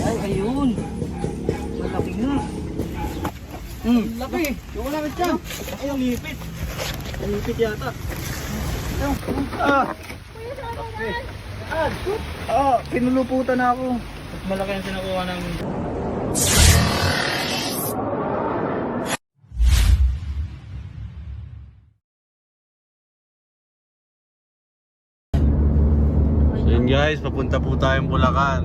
Ay, ayun. Malaki nga. Laki. Yung wala ka dyan. Ay, ang lipit. Ang lipit yata. Pinuluputan na ako. Mas malaki ang sinakuha namin. So yun guys, papunta po tayong Bulacan.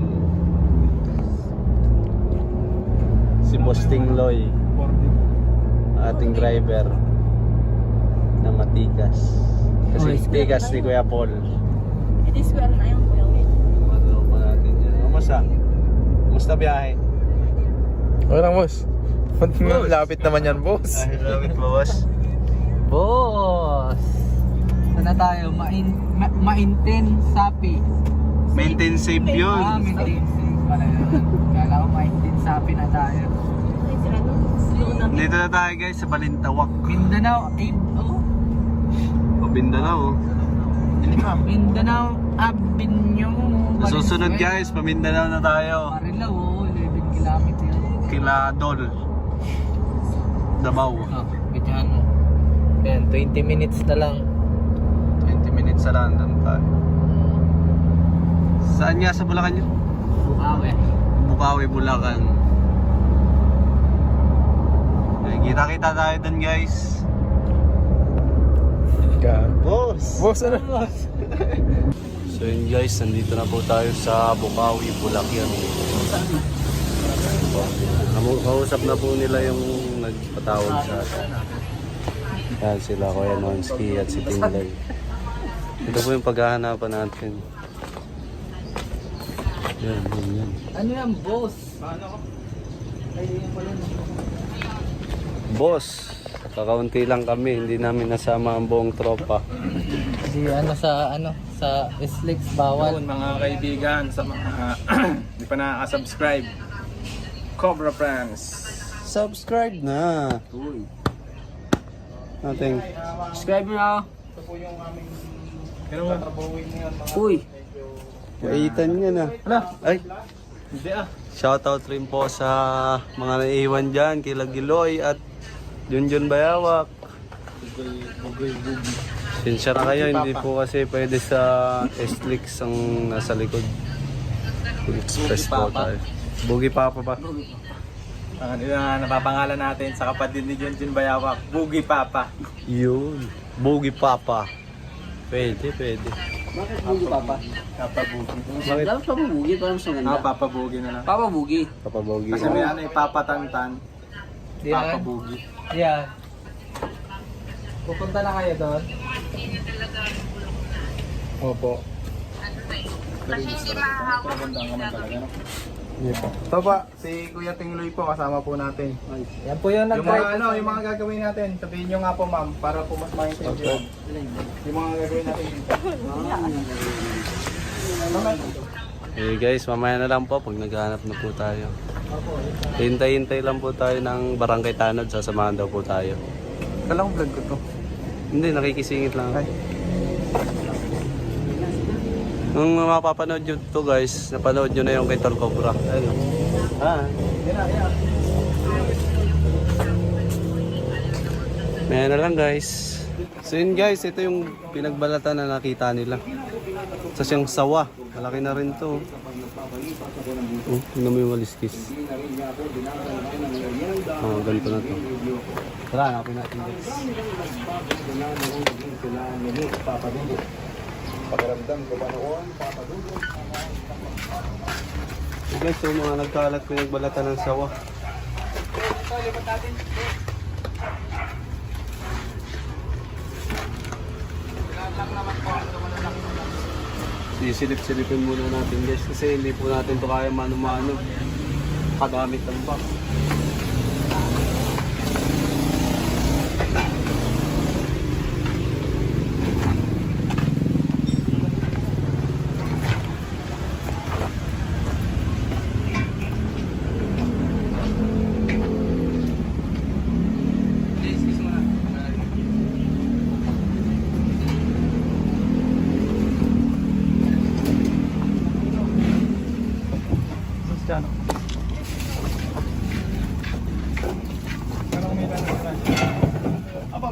Si Boss Loy, ating driver na matikas. Kasi tikas ni Kuya Paul. It is square na yung kuya. Magawa pa natin yan. Kamusta biyahe? Okay lang, boss. Lapit naman yan, boss. Ay, lapit mo, boss. Boss! Saan na tayo? Maintain sapi. Maintain safe yun. Maintain safe pala yun. Kala ko maintain sapi na tayo. Ay, si ano? Slow namin. Dito na tayo guys sa Balintawak. Mindanao, O Mindanao. Mindanao Avenue. Sa susunod guys, Pamindanao na tayo. Marilao, 11 kilometer. Kila Dol. Davao. Bityan mo. Yan, 20 minutes na lang. 20 minutes sa London tayo. Saan nga sa Bulacan yun? Bukawi. Bukawi, Bulacan. Okay, kita-kita tayo dun guys. Boss! Boss, ano? So yun guys, nandito na po tayo sa Bukawi, Bulacan. Kausap na po nila yung nagpatawag sa atin. Yan sila, Kuya Nonsky at si Tinglay. Ito po yung paghahanapan natin. Yan. Ano yan, boss? Ay, yun pala. Boss, kakaunti lang kami, hindi namin nasama ang buong tropa. Kasi sa Slicks bawal. Yun, mga kaibigan, sa mga hindi pa nakaka-subscribe, Cobra Friends. Subscribe na. Nothing. Subscribe na. Pero mo, Uy. Kaitan niya na. Ay, hindi shoutout rin po sa mga naiiwan dyan, kila Giloy at Junjun Bayawak. Sinsya na kayo, hindi po kasi pwede sa S-Lix ang nasa likod. Express po tayo. Bugi Papa ba? ang napapangalan natin sa kapatid ni Junjun Bayawak, Bugi Papa. Yun. Bugi Papa. Pwede. Bakit bugi, Papa? Papa Bugi. Bakit? Dapat Papa Bugi, parang mas maganda. Papa Bugi na lang. Papa Bugi. Papa Bugi. Kasi may ano Papa Tantan, Papa Yan. Bugi. Yan. Pupunta na kayo doon? Opo. Ito pa, si Kuya Tingloy po, kasama po natin. Yan po yung Yung mga yung mga gagawin natin, sabihin nyo nga po ma'am, para po mas maintindihan. Yung mga gagawin natin dito. Eh guys, mamaya na lang po pag naghahanap na po tayo. Hintay-hintay lang po tayo ng Barangay Tanod, sasamahan daw po tayo. Kala ko vlog ko to. Hindi, nakikisingit lang ako. Ay. Nung mapapanood nyo to guys, napanood nyo na yung kay Tol Cobra. Ayun. May na lang guys. So yun guys, ito yung pinagbalatan na nakita nila. Sa siyang sawa, malaki na rin to. Oh, tingnan mo yung waliskis. Oh, ganito na to. Tara, hanapin natin guys. Pakiramdam ko ba noon, papadulog. So guys, yung mga nagkalat pinagbalatan ng sawa. Sisilip-silipin muna natin guys kasi hindi po natin to kaya mano-mano. Kadamit ng box. Cristiano.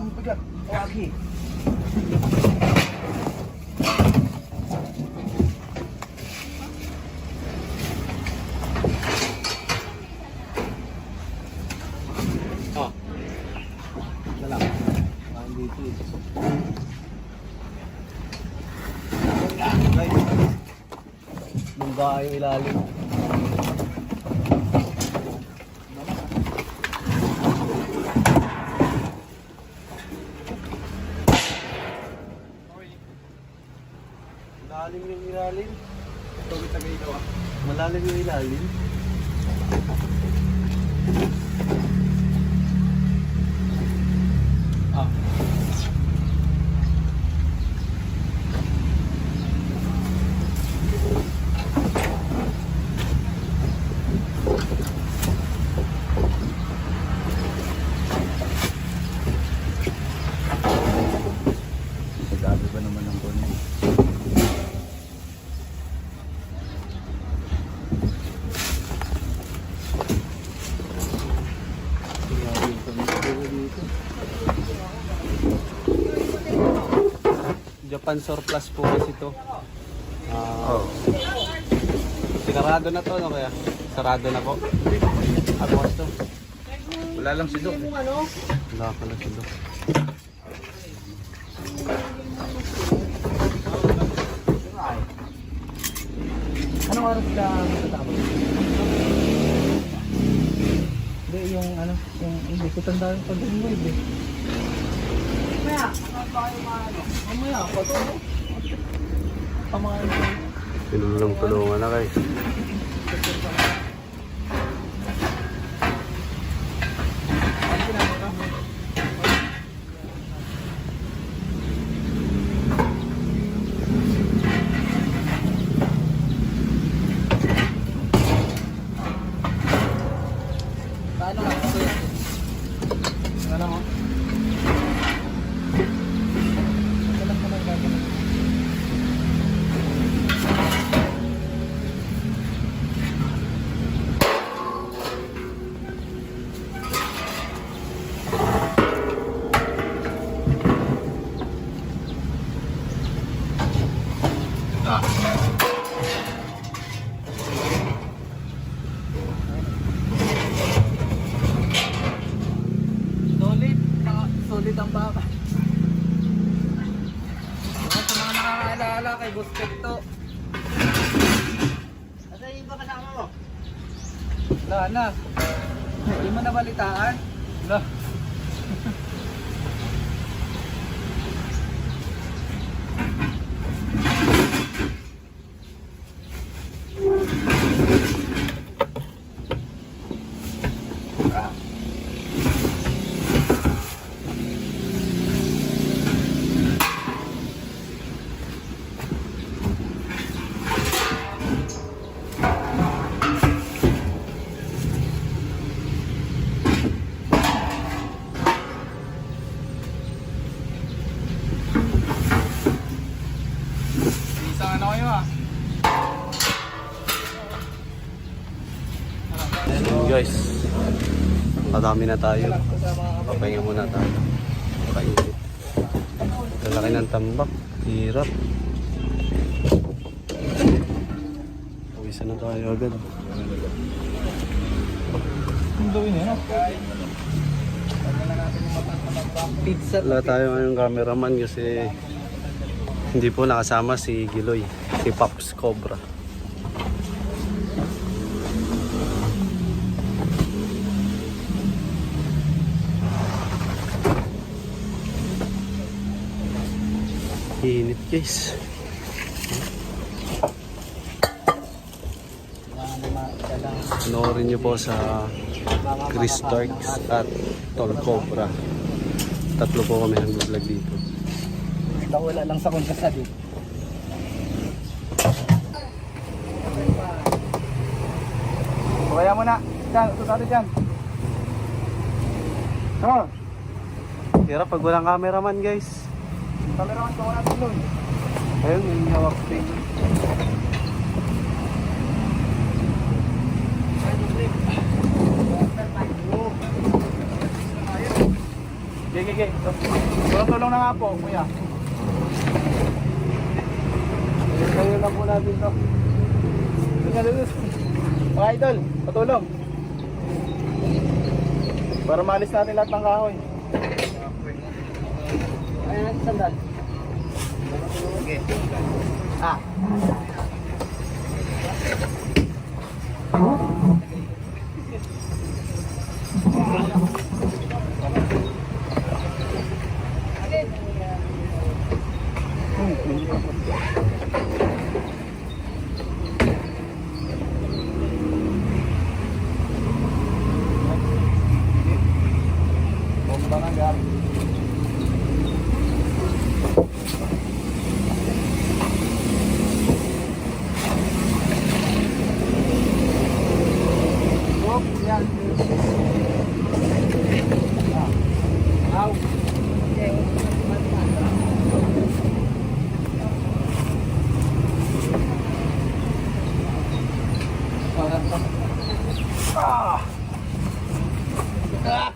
bigat. Lagi. Oh. Wala. Parang dito eh. Guys. Lungga yung ilalim. Malalim yung ilalim. Tawid na kayo ah. Malalim yung ilalim. Ah. Sabi ba naman ang kunin? Japan surplus po kasi ito. Sinarado na to, no kaya? Sarado na po. Agosto. Wala lang si Doc. Wala pala si Doc. Anong oras ka matatapos? Hindi, yung ano, yung hindi ko tanda yung pag-inwave eh. Mamaya, pato. Pamahan ko. Tinulong-tulungan na guys. Paano ka ito yun? Ano mo? Magkalang ka lang gagawin. Solid ang baka. Sa mga nakakaalaala kay Boss Pekto. Asa yung iba kasama mo? Wala na. Hindi mo nabalitaan? Wala. Isang ano kayo ah. Ayun guys. Madami na tayo. Papahinga muna tayo. Papainit. Lalaki ng tambak. Hirap. Pawisan na tayo agad. Ang gawin yun ah. Pizza. Wala tayo ngayong cameraman kasi hindi po nakasama si Giloy. Si Pops Cobra. Init guys. Panoorin nyo po sa Chris Starks at Tol Cobra. Tatlo po kami nag-vlog dito. Wala lang sa konkasad eh. Kaya mo na. Diyan, susado dyan. Oh, Hirap pag walang cameraman guys. kameraman ko natin doon. Ayun, yung hawak stick. GG. sige. Tulong na nga po, kuya. Kaya na po natin to. Mga idol, patulong. Para maalis natin lahat ng kahoy. Ayan, sandal. Okay. Ah. Bomba ng gabi. Oh, yan. Ow. Ah. Ah.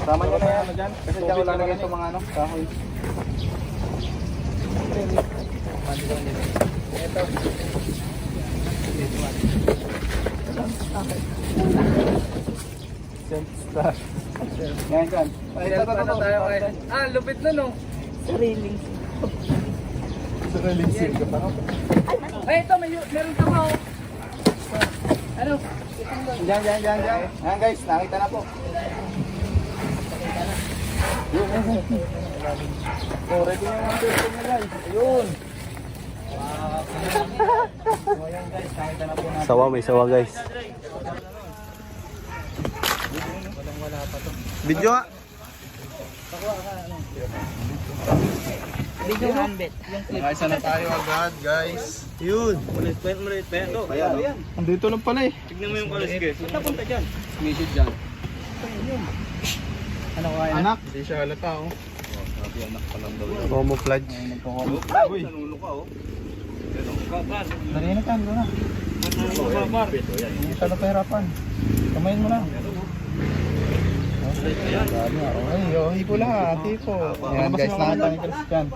Tama nyo na yan dyan. Kasi dyan ko lalagyan sa mga kahoy. Ito. Star. Yan dyan. Ito tayo kay. Ah, lupit na no. Sariling. Sariling seal ka pa no? Ay, ito, meron ka mo. Ano? Dyan. Ayan guys, nakita na po. Oh, ready na yung mga testing na guys. Ayun. So ayan guys, nakita na po natin. Sawa, may sawa guys. Wala pa to. Video nga. Video handbit. Nakaisa na tayo agad guys. Yun. Malit pa yan. Kaya no? Andito lang pala eh. Tignan mo yung kalasge. Napunta dyan. Message dyan. Ano kaya? Anak. Hindi siya halata oh. Camouflage. Uy. Nanulo ka oh. Dali na kan, doon na. Hindi siya na pahirapan. Kamayin mo na. Ay, hipo lahat, hipo. Ayan guys, nakita ni Christian.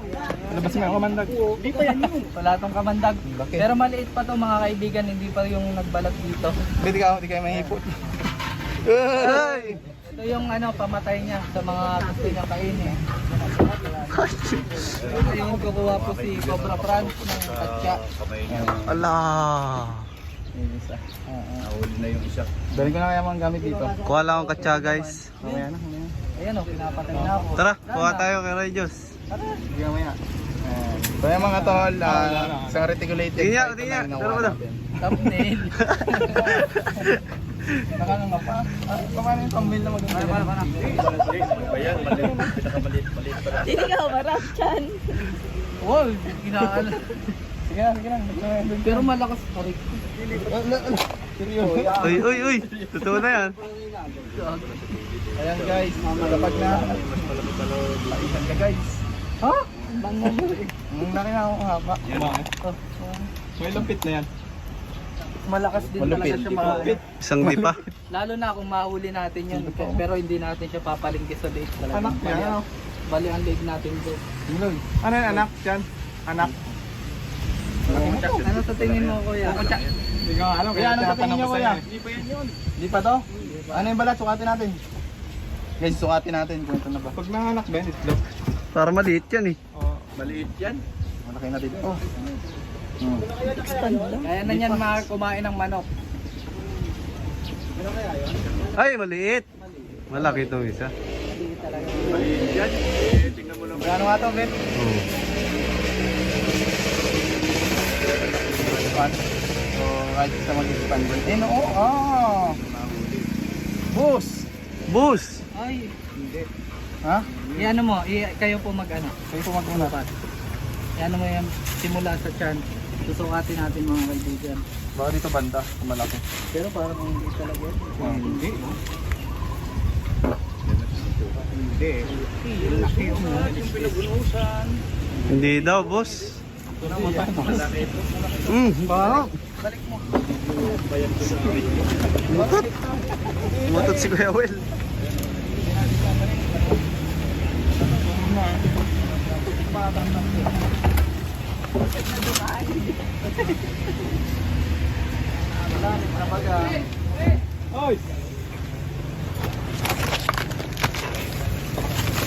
Labas mo yung kamandag. Hindi pa yan yun. Wala tong kamandag. Bakit? Pero maliit pa to mga kaibigan, hindi pa yung nagbalat dito. Hindi kayo mahipo. Ay! Ito yung pamatay niya sa mga gusto niyang kainin. Ito yung kukuha po si Cobra France ng katsa. Ala! Nahuli na yung isa. Dali ko na kaya mga gamit dito. Kuha lang ang katsa guys. Mamaya na. Ayan o, pinapatay na ako. Tara, kuha tayo kay Rayos. Sige mamaya. So yung mga tol, isang reticulated. Tingnan. Tara mo na. Thumbnail. Nakano nga pa? Paano yung thumbnail na maganda? Para. Hindi ka marap dyan. Wow, kinakala. Sige na. Pero malakas pa rin. Seryoso. Uy. Totoo na yan. Ayan guys, malapag na. Paisan ka guys. Ha? Bango mo. Ang laki na akong haba. May lumpit na yan. Malakas din talaga siya mahuli. Isang dipa. Lalo na kung mahuli natin yan. Pero hindi natin siya papalingki sa leeg talaga. Anak niya, ano? Bali ang leg natin doon. Ano yan anak? Diyan? Anak? Ano sa tingin mo kuya? Hindi ko alam. Kaya ano sa tingin niyo kuya? Hindi pa yan yun. Hindi pa to? Ano yung balat? Sukatin natin. Guys, sukatin natin kung ito na ba. Pag nanganak ba yun, itlog? Para maliit yan eh. Maliit yan. Malaki na dito. Oh. Kaya na yan kumain ng manok. Ay, maliit. Malaki itong isa. Maliit yan. Tingnan mo lang. Gano'n nga ito, Ben? Oh. mag-expand. So, kahit isa mag-expand din. Eh, no, Boss! Boss! Ay, Hindi. Ha? i-ano mo, kayo po mag-ano. Kayo po mag-una. I-ano mo yan, simula sa chan. Susukatin natin mga kaibigan. Baka dito banda, malaki. Pero parang hindi talaga yun. Hindi. Hindi daw, boss. Baka. Mutot si Kuya Will.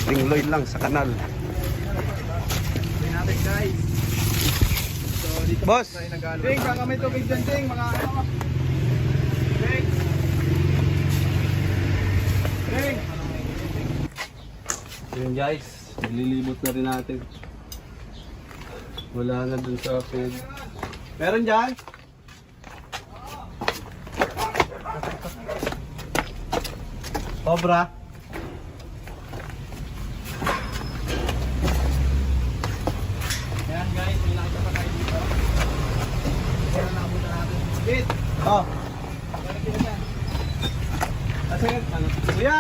Tingloy lang sa kanal. natin guys. So, dito Boss! tayo nag-alo. Ting, baka may tubig dyan, Ting. Mga ano. Ting! Ting! Yun guys, nililibot na rin natin. Wala na dun sa feed. Meron dyan? Cobra? Ayan guys, may nakita pa tayo dito. Ayan, nakabuta natin. Bit! Oh, Balik kita dyan. kasi ano? Kuya!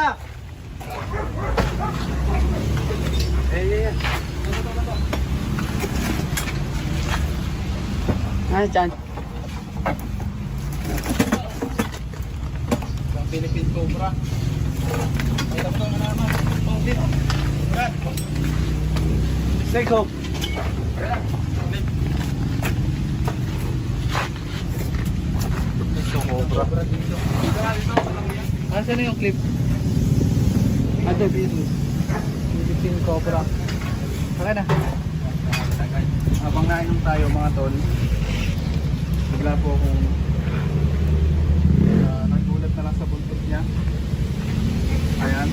Ay, chan. Ang Philippine Cobra. May tapos na naman. Oh, dito. Brad. Snake hook! Ito, Cobra. Dito. Nasaan na yung clip? Ito, Philippine Cobra. Okay na. Habang nainom tayo mga tol, bigla po akong nagulat na lang sa buntot niya. Ayan.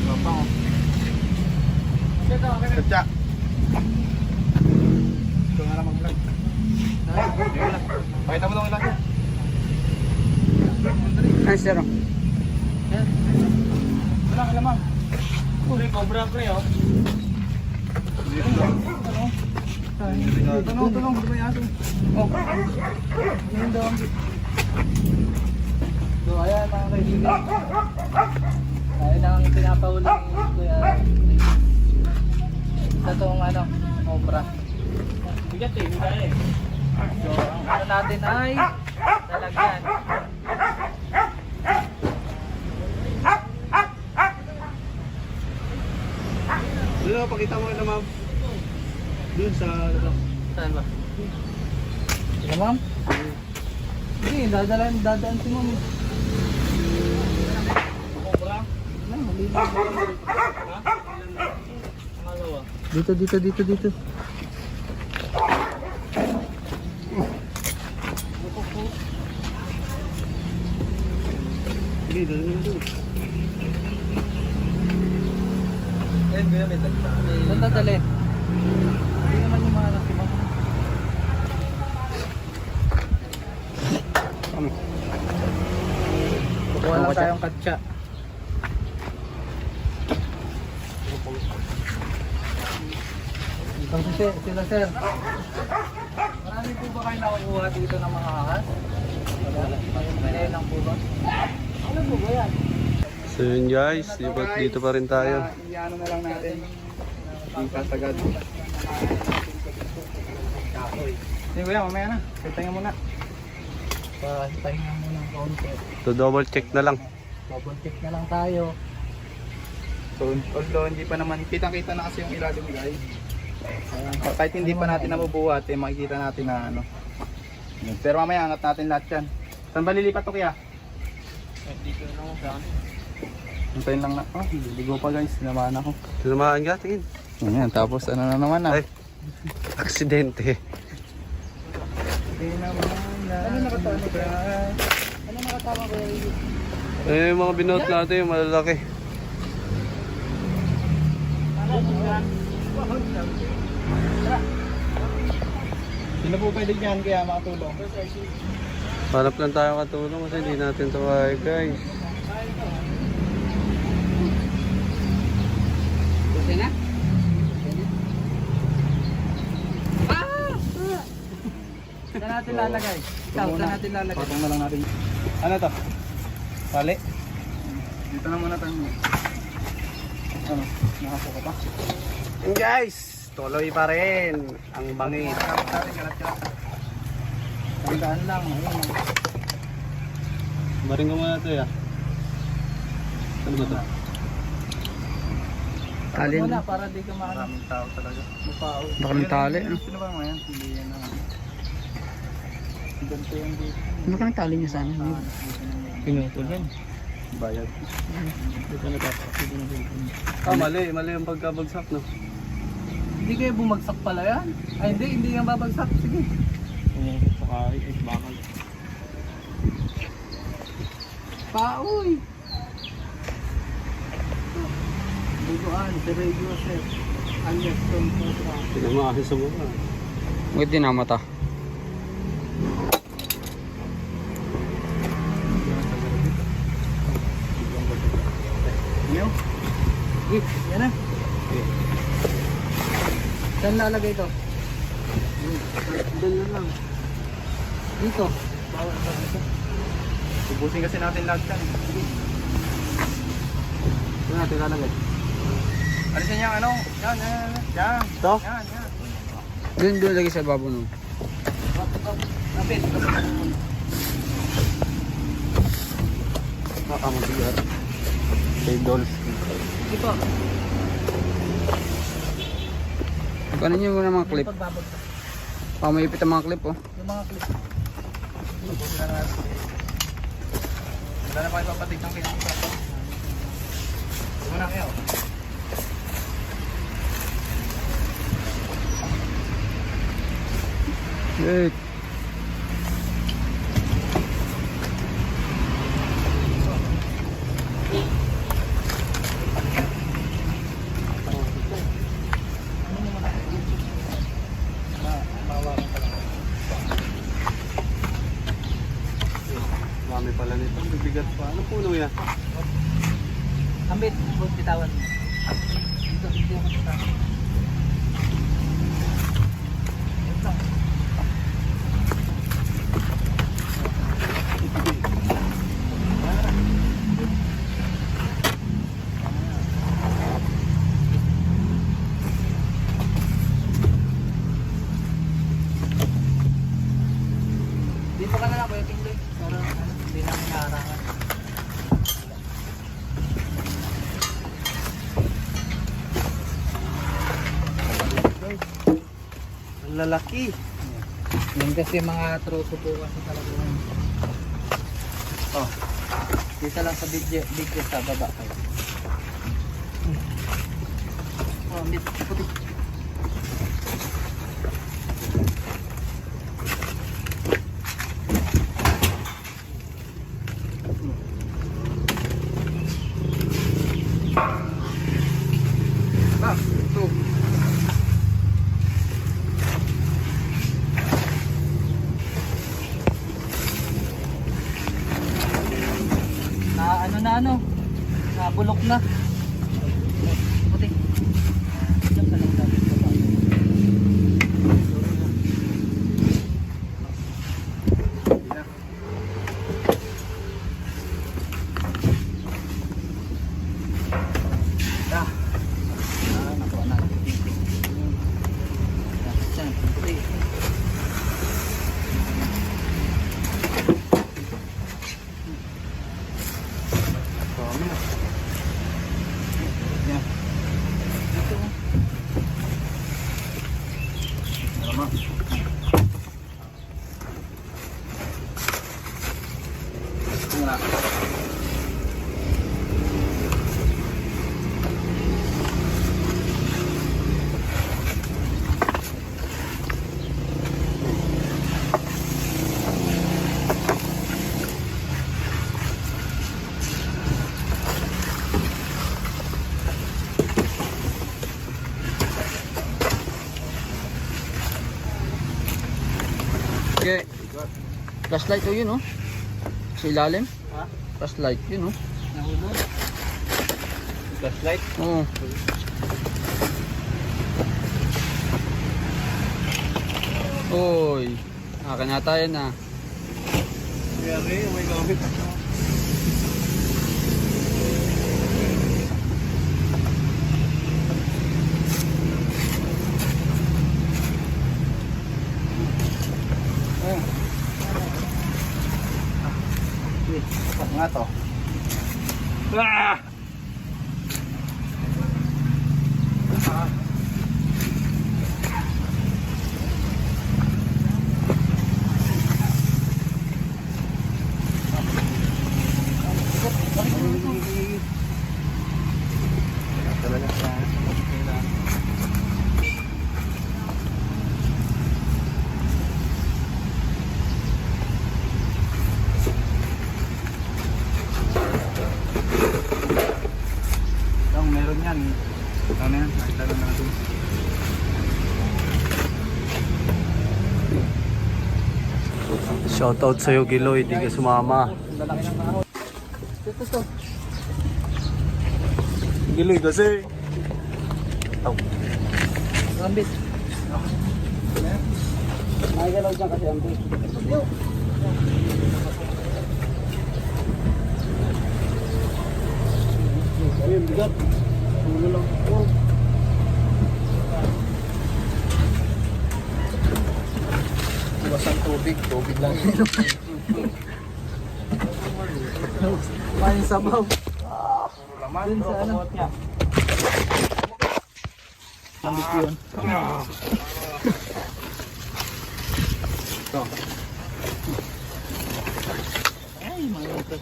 Papa ko. Katsa. Ito nga lang mag-vlog. Pakita mo lang ilan niya. Ay, sir. Wala ka lamang. Cobra pre, oh. Tulong, tulong. Di ba yung aso? Oh. Ngayon daw. So, ayan mga kaibigan. Ayan ang pinapahuli ni Kuya. Isa tong ano, Cobra. Bigat eh, bigat eh. So, ang ano natin ay lalagyan. Doon ako, pakita mo na ma'am. Doon sa... Saan ba? Sige, ma'am? Hindi, dadaan si ma'am. Cobra? Dito. Sige, doon. Ayan, kuya, may dagta. Saan dadali? Hindi naman yung mga nasi ma'am. Kukuha lang tayong katsa. Itong sila sir. Marami po ba kayo nakukuha dito ng mga ahas? Wala lang po ba? Ano po ba yan? So yun guys, dito pa rin tayo. Iano na lang natin. Ang kasagad. Hindi kuya, mamaya na. Kita muna. Pahinga muna ng kaunti. So double check na lang. Double check na lang tayo. So, although hindi pa naman, kitang-kita na kasi yung ilalim guys. Kahit hindi pa natin nabubuhat, eh, makikita natin na ano. Pero mamaya angat natin lahat yan. Saan ba lilipat to kaya? Dito na ako sa akin. Hintayin lang na. Oh, ligo pa guys, sinamaan ako. Tinamaan ka, tingin. Ayan, tapos ano na naman Ay, aksidente. Ano nakatama ba? Ano nakatama ba yung Eh, yung mga binuot natin, yung malalaki. Sino po pwede dyan kaya makatulong? Hanap lang tayo katulong kasi hindi natin ito kaya guys. Okay na? Saan natin lalagay? Ikaw, saan natin lalagay? Patong na lang natin. Ano to? Pali? Dito na muna tayo. Ano? Nakapuka pa? And guys, tuloy pa rin ang bangit. Tandaan lang. Ayun. Maring ko muna ito ya. Ano ba ito? Tali muna para di ka makakita. Maraming tao talaga. Mupao. Baka ng tali. Ano? Sino ba ngayon? Hindi yan na. Ganito yung dito. Ano ka ng tali niya sana? Pinutol yan. Bayad. Mali yung pagkabagsak no. Hindi kayo bumagsak pala yan? Ay hindi yan babagsak. Sige. Paoy! Duduan, si Ray Joseph. Alias Tom Costa. Pinamaahin sa mukha. Wait din ang mata. Yan. Yan na. Saan lalagay ito? Doon na lang. Dito. Bawal ba dito? Ubusin kasi natin lahat yan. Doon natin lalagay. Alisin niya ano? Yan. Yan. Ito? Yan. Doon lagi sa babo nun. Kapit. Nakamabigat. Kay Dolph. Ito. Paano nyo muna mga clip? Pagbabagsak. Pamaipit ang mga clip oh. Yung mga clip. Ubusin na natin. Wala na pa ipapatig ng kinakasama. Ito na kayo. Wait. Dami pala nito. Bibigat pa. Ano puno yan? Ambit, huwag bitawan mo. Dito, dito ako bitawan. Ito. Dito ka na lang, Kuya Pingloy. Para hindi namin nakarangan. Ang lalaki. Yan kasi mga troso po kasi talaga yun. Oh. Dito lang sa video sa baba kayo. Oh, dito. Puti. Ah, ito. Na bulok na. Puti. Diyan ka lang dapat sa baba. Nakuha natin. Diyan, puti. Okay. Flashlight oh yun oh. Sa ilalim. Ha? Flashlight yun oh. Nahulog. Flashlight. Oo. Oy. Akin na tayo na. Yari, may gamit. Ano nga to? Meron yan. Ano yan? Nakita na natin. Shoutout sa'yo, Giloy. Di ka sumama. Ito. Giloy kasi. Ambit. May galaw dyan kasi ambit. Ayun, bigat. Tulo lang ako. Iwasan tubig. Tubig lang. May sabaw. Laman. Dun sa ano. Nandito yun. Ito. Ay, mga ito.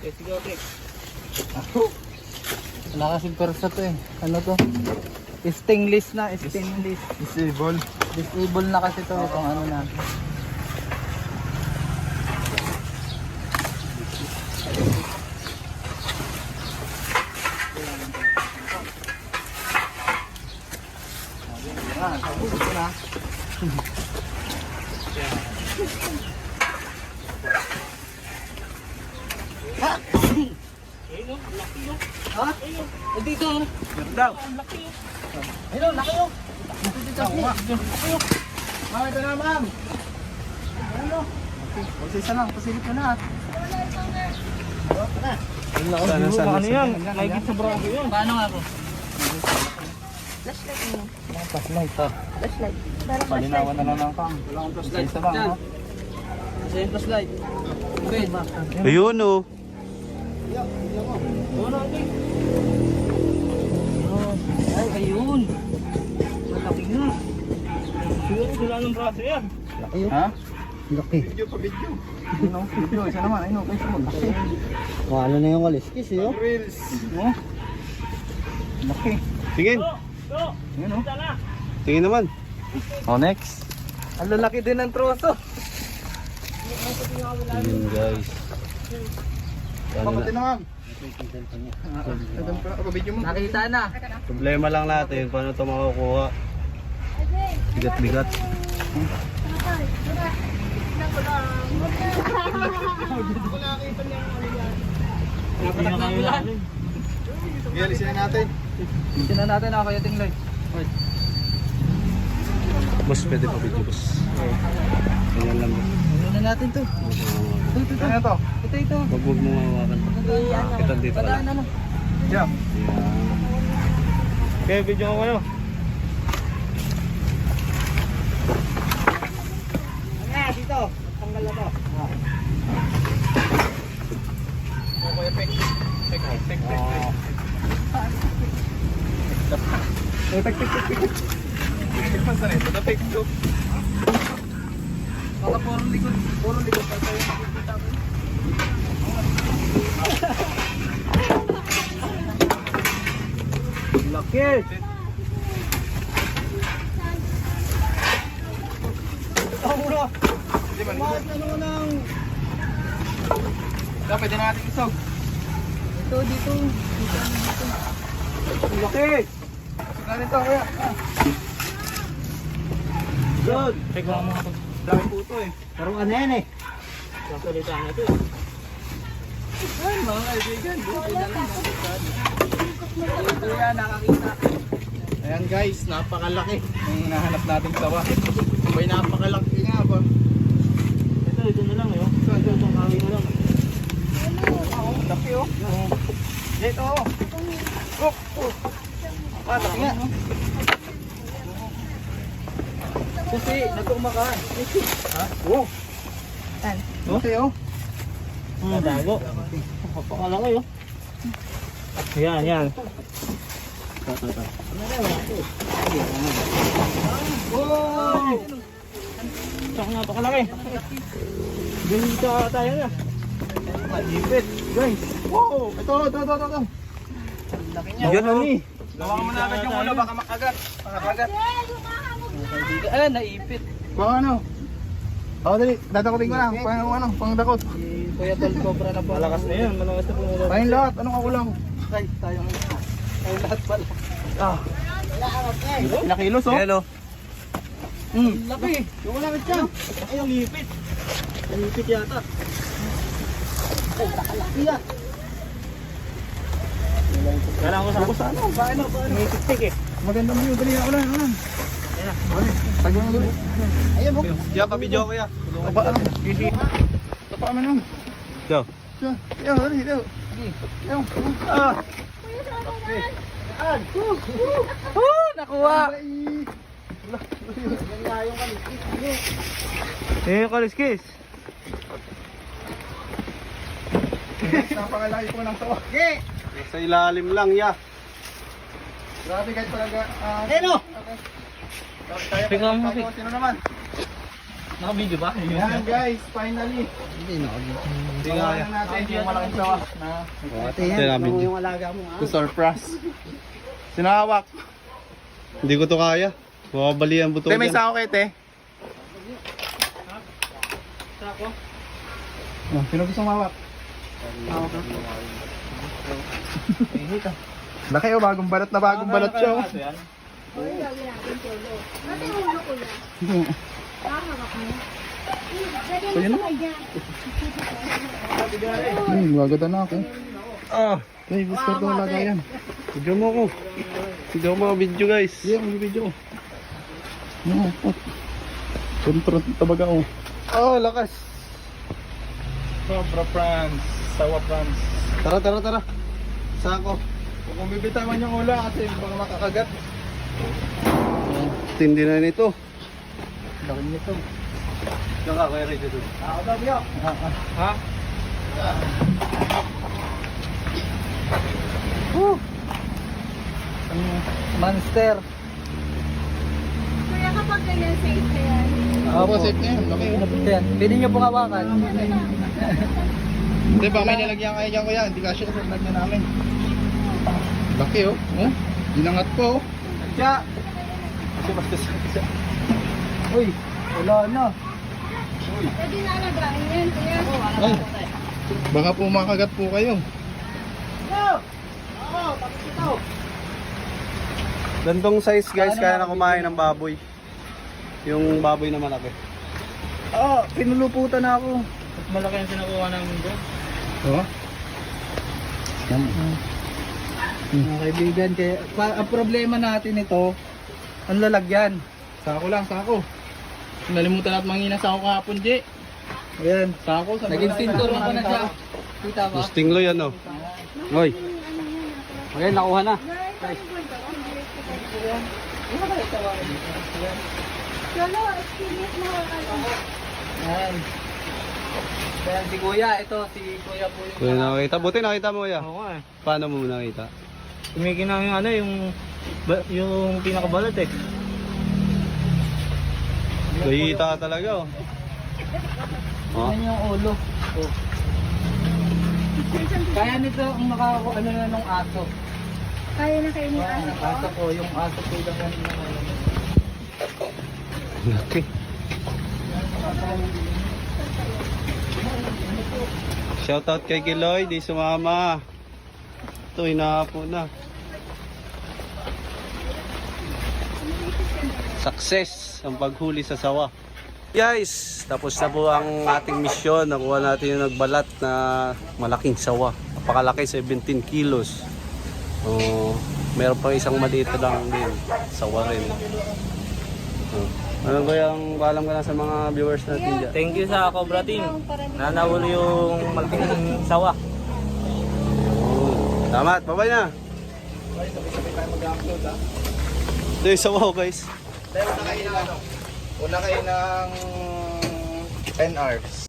Okay, sige, okay. Wala kasing persa to eh. Ano to? Stainless na, stainless. Disable. Disable na kasi to itong ano na. Ah, sabog ko na. Ha? Dito. Daw. Ayun, laki yun. Dito. Ma'am, ito na ma'am. Ano? Pasisa lang. Pasilip ka na. Sana. Ano yan? Naigit sa braso yun. Paano nga po? Flashlight mo. Flashlight ha. Flashlight. Parang Palinawan na lang ng kang. Wala akong flashlight sa lang ha. Sa yung flashlight. Okay. Ayun oh. Ay, ayun. Malaki na. Sila ng braso yan. Laki yun. Ha? Laki. Video pa video. Ano? Video. Isa naman. Ayun. Okay. Laki. Ano na yung waliskis eh. Reels. No? Laki. Tingin. Yun o. Tingin naman. Oh, next. Ang lalaki din ng troso. Ayun guys. Papati na ma'am. Video mo. Nakita na. Problema lang natin paano ito makukuha. Bigat-bigat. Napatak na ulan. Ialisin na natin. Isin na natin ako yung light. Boss, pwede pa video boss. Ganyan lang. Ano na natin to? Ano na to? Ito. Wag mo hawakan. Ito dito ka lang. Padaan ano? Yeah. Okay, video ko kayo. Dito. Tanggal na to. Okay, pek. Pek. Pek pa rin. Ito pek to. Baka puro likod. Puro likod pa tayo. Laki. Mura. Hindi man. Ano nang... Pwede na natin isog. Dito. Laki. Narin to, kuya. Good. Teka mo ako. Dami puto eh. Pero ano yan eh. Kasalita na ito eh. Ay, mga kaibigan. Buti na lang. Kuya, nakakita. Ayan guys, napakalaki. Yung nahanap nating sawa. May napakalaki nga ba? Ito na lang eh. Ito ang kawin na lang. Ang laki oh. Dito oh. Oh, oh. Ah, laki nga. Susi, nagkumakaan. Ha? Oh. Laki oh. Dago. Pakalaki oh. Yan, yan. Oh! Tsaka napakalaki. Ganito tayo na. Malipit, guys. Wow! Ito. Yan oh. Gawa mo na agad yung ulo, baka makagat. Makagat. Ah, naipit. Baka ano? Oo, dali. Dadakotin ko lang. Pang dakot. Si Kuya Tol Cobra na po. Malakas na yan. Malakas na pumula. Pahin lahat. Anong kakulang? Ay, tayo nga. Ay, lahat pala. Ah. Ilang kilos, oh? Yan oh. Laki. Yung malapit siya. Ay, ang lipit. Ang lipit yata. Kailangan ko sa ako. Saan mo? Paano? May tiktik eh. Magandang view. Dali na. Ulan. Tagyan mo dali. Ayan, oh. Yan, pa-video ko ya. Tapa, ano? Easy. Tapa ka man, oh. Yo. Siya. Ayan, dali. Ayan. Ah. Nakuha. Eh, kaliskis. Napakalaki po ng sawa. Sa ilalim lang ya. Grabe guys talaga. Ano? Tayo, Tingnan mo, Vic. sino naman? Naka-video ba? Yan guys, finally. Hindi Gawa nga ya. na natin yung malaking sawa na Sinabi niyo. to surprise. Sinahawak. Hindi ko to kaya. Mababali ang buto Te, may dyan. sako kay te. Sako? Oh, sino gusto mawak? Laki oh, bagong balat na bagong balat siya oh. Ayun na. Gaganda na ako. Ah, Okay, gusto ko lagayan. video mo ko. Video mo video guys. Yeah, may video. No, pot. Kontrol tabaga oh. Oh, lakas. Sobra France, sawa France. Tara. Sako. Kung bibitawan yung ula kasi baka makakagat. Tindi na nito. Laki nito. Diyan ka, kaya ready doon. Ako daw biyo. Ha? Monster. Kuya, kapag ganyan, safe na yan. Opo, safe na yan. Laki oh. Yan. Pwede nyo pong hawakan. Hindi ba may nilagyan kayo dyan kuya? Hindi kasi sa lagyan namin. Laki oh. Oh, inangat ko oh. Siya. Uy, wala na. Pwede na alagaan yan, kuya. Ay, baka po makagat po kayo. Gantong size guys, kaya na kumain ng baboy. Yung baboy na malaki. Oh, pinuluputan na ako. Mas malaki yung sinakuha namin doon. Oh. Mga kaibigan, kaya, ang problema natin ito, ang lalagyan. Sako lang, sako. Nalimutan natin mangina sako kahapon, J. Ayan. Sako sa Naging sinturon ko na siya. Kita ba? Gusting lo yan oh. Hoy. Okay, nakuha na. Lolo, experience mo ka. Ayan. Ayan si Kuya, ito si Kuya po yung... Kung nakita, buti nakita mo ya. Oo nga eh. Paano mo nakita? Tumikin na yung ano, yung pinakabalat eh. Nakita ka talaga oh. Oh. Ayan yung ulo. Oh. Kaya nito ang ano na nung aso. Kaya na kayo ni Yung Ate ko. aso ko, yung aso ko lang yan na Laki. Shoutout kay Kiloy, di sumama. Ito, hinahapo na. Success ang paghuli sa sawa. Guys, tapos na po ang ating misyon. Nakuha natin yung nagbalat na malaking sawa. Napakalaki, 17 kilos. Meron pa isang maliit lang din. Sawa rin. Ano ba yung paalam ka na sa mga viewers natin dyan? Thank you sa Cobra Team. Nanahuli yung malaking sawa. Salamat, bye-bye na. Ito yung sawa guys. Una kayo ng 10 hours.